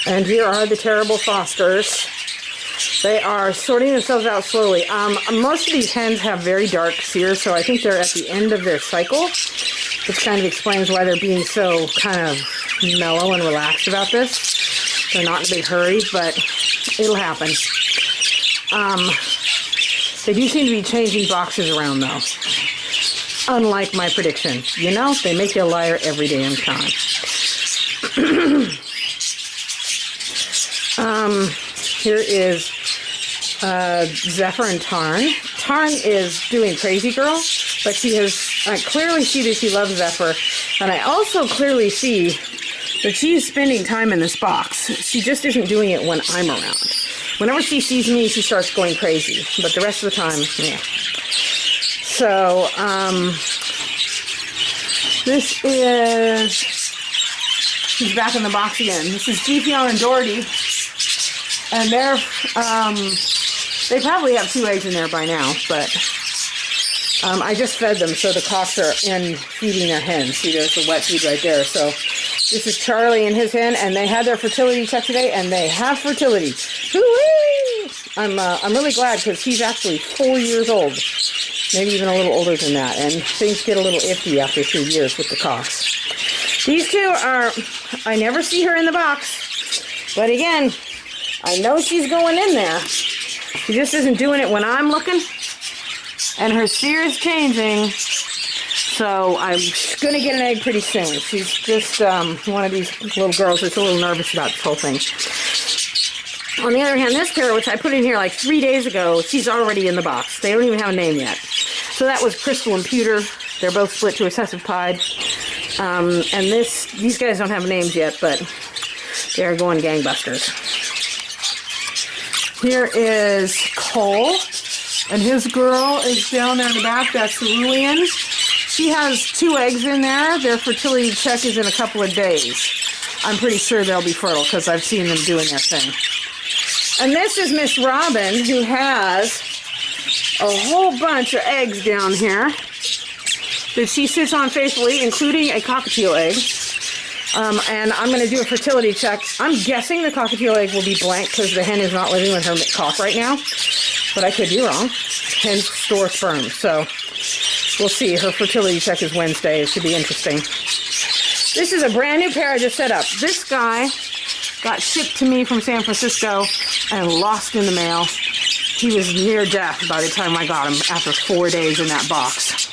And here are the terrible fosters. They are sorting themselves out slowly. Most of these hens have very dark sears, so I think they're at the end of their cycle, which kind of explains why they're being so kind of mellow and relaxed about this. They're not in a big hurry, but it'll happen. They do seem to be changing boxes around, though. Unlike my prediction. You know, they make you a liar every damn time. Here is Zephyr and Tarn. Tarn is doing crazy girl, but she has, I clearly see that she loves Zephyr, and I also clearly see that she's spending time in this box. She just isn't doing it when I'm around. Whenever she sees me, she starts going crazy, but the rest of the time, yeah. So, this is, she's back in the box again. This is Gifion and Doherty. And they're, they probably have 2 eggs in there by now, but I just fed them, so the cocks are in feeding their hens. See, there's the wet feed right there. So this is Charlie and his hen, and they had their fertility check today, and they have fertility. Hoo-wee! I'm really glad, because he's actually 4 years old, maybe even a little older than that, and things get a little iffy after 3 years with the cocks. These 2 are, I never see her in the box, but again, I know she's going in there. She just isn't doing it when I'm looking. And her sear is changing. So I'm going to get an egg pretty soon. She's just one of these little girls that's a little nervous about this whole thing. On the other hand, this pair, which I put in here like 3 days ago, she's already in the box. They don't even have a name yet. So that was Crystal and Pewter. They're both split to recessive pied. And these guys don't have names yet, but they're going gangbusters. Here is Cole, and his girl is down there in the back. That's Cerulean. She has 2 eggs in there. Their fertility check is in a couple of days. I'm pretty sure they'll be fertile because I've seen them doing their thing. And this is Miss Robin, who has a whole bunch of eggs down here that she sits on faithfully, including a cockatiel egg. And I'm going to do a fertility check. I'm guessing the cockatiel egg will be blank because the hen is not living with her cock right now. But I could be wrong. Hens store sperm. So we'll see. Her fertility check is Wednesday. It should be interesting. This is a brand new pair I just set up. This guy got shipped to me from San Francisco and lost in the mail. He was near death by the time I got him after 4 days in that box.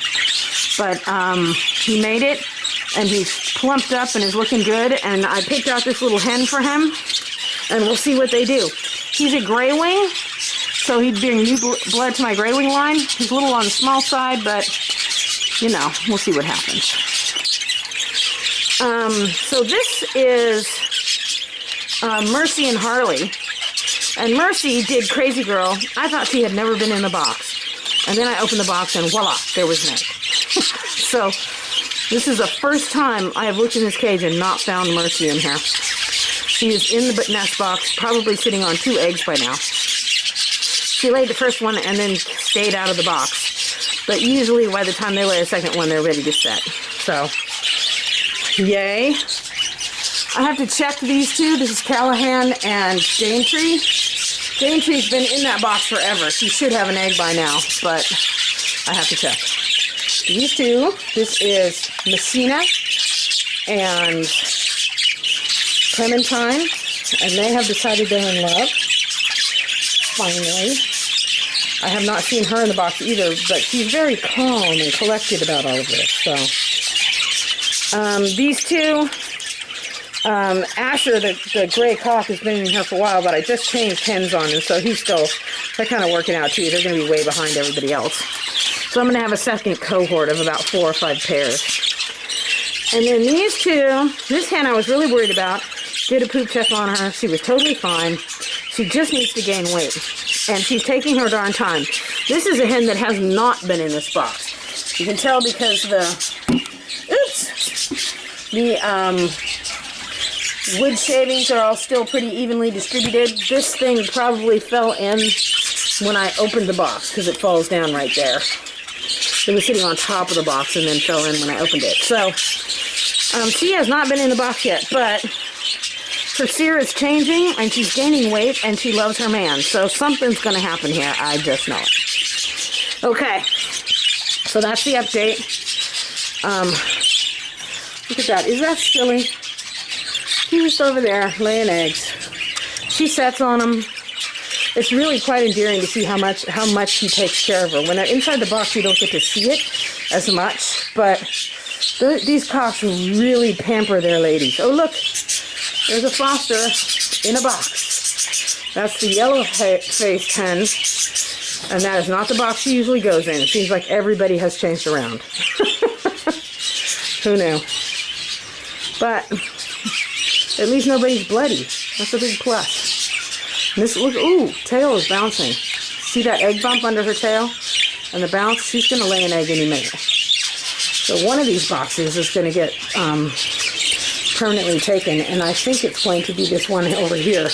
But he made it. And he's plumped up and is looking good. And I picked out this little hen for him. And we'll see what they do. He's a gray wing. So he'd bring new blood to my gray wing line. He's a little on the small side, but, you know, we'll see what happens. So this is Mercy and Harley. And Mercy did Crazy Girl. I thought she had never been in the box. And then I opened the box and voila, there was an egg. So this is the first time I have looked in this cage and not found Mercy in here. She is in the nest box, probably sitting on 2 eggs by now. She laid the first one and then stayed out of the box. But usually by the time they lay a second one, they're ready to set. So, yay. I have to check these 2. This is Callahan and Daintree. Daintree's been in that box forever. She should have an egg by now, but I have to check. These 2, this is Messina and Clementine, and they have decided they're in love, finally. I have not seen her in the box either, but she's very calm and collected about all of this. So, these 2, Asher, the gray cock, has been in here for a while, but I just changed hens on him, so he's still, they're kind of working out too. They're going to be way behind everybody else. So I'm going to have a second cohort of about 4 or 5 pairs. And then these 2, this hen I was really worried about, did a poop check on her. She was totally fine. She just needs to gain weight. And she's taking her darn time. This is a hen that has not been in this box. You can tell because the wood shavings are all still pretty evenly distributed. This thing probably fell in when I opened the box because it falls down right there. It was sitting on top of the box and then fell in when I opened it. So, she has not been in the box yet, but her sear is changing, and she's gaining weight, and she loves her man. So something's going to happen here. I just know it. Okay. So that's the update. Look at that. Is that silly? He's just over there laying eggs. She sets on them. It's really quite endearing to see how much he takes care of her. When they're inside the box, you don't get to see it as much, but these cocks really pamper their ladies. Oh, look, there's a foster in a box. That's the yellow-faced hen, and that is not the box she usually goes in. It seems like everybody has changed around. Who knew? But at least nobody's bloody. That's a big plus. This, look, ooh, tail is bouncing. See that egg bump under her tail? And the bounce? She's going to lay an egg any minute. So one of these boxes is going to get permanently taken, and I think it's going to be this one over here,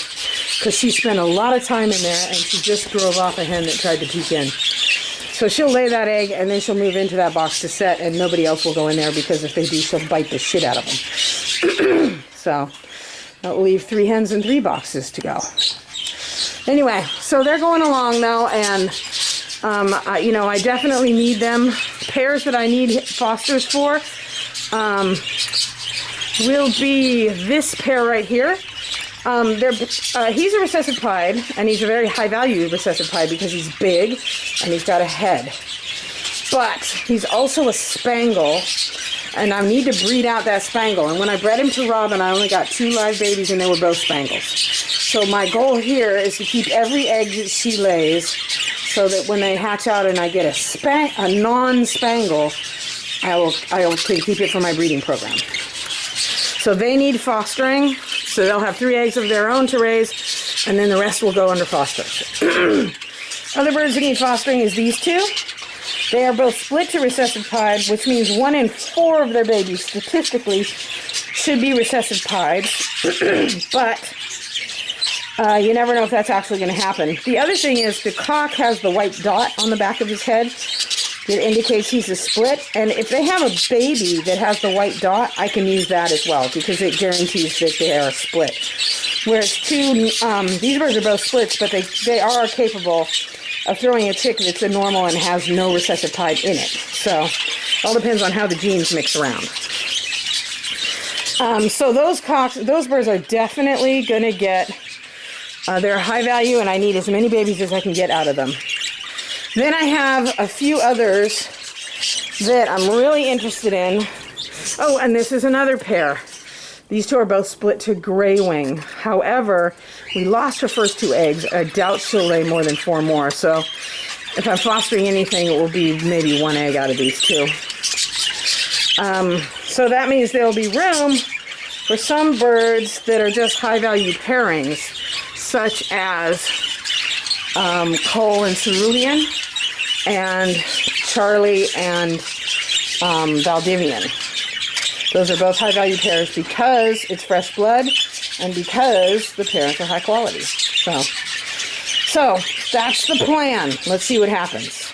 because she spent a lot of time in there, and she just drove off a hen that tried to peek in. So she'll lay that egg, and then she'll move into that box to set, and nobody else will go in there, because if they do, she'll bite the shit out of them. So that'll leave 3 hens and 3 boxes to go. Anyway, so they're going along though, and you know, I definitely need them. Pairs that I need fosters for will be this pair right here. He's a recessive pied, and he's a very high value recessive pied because he's big and he's got a head. But he's also a spangle, and I need to breed out that spangle. And when I bred him to Robin, I only got 2 live babies, and they were both spangles. So my goal here is to keep every egg that she lays, so that when they hatch out and I get a non-spangle, I will keep it for my breeding program. So they need fostering, so they'll have 3 eggs of their own to raise, and then the rest will go under foster. Other birds that need fostering is these 2. They are both split to recessive pied, which means 1 in 4 of their babies statistically should be recessive pied, but you never know if that's actually going to happen. The other thing is the cock has the white dot on the back of his head. It indicates he's a split, and if they have a baby that has the white dot, I can use that as well, because it guarantees that they are a split. Whereas these birds are both splits, but they are capable of throwing a chick that's a normal and has no recessive pied in it. So it all depends on how the genes mix around. So those birds are definitely going to get, they're high value, and I need as many babies as I can get out of them. Then I have a few others that I'm really interested in. Oh, and this is another pair. These 2 are both split to gray wing. However, we lost her first 2 eggs. I doubt she'll lay more than 4 more. So if I'm fostering anything, it will be maybe 1 egg out of these 2. So that means there will be room for some birds that are just high value pairings, such as Cole and Cerulean, and Charlie and Valdivian. Those are both high value pairs because it's fresh blood and because the parents are high quality. So that's the plan. Let's see what happens.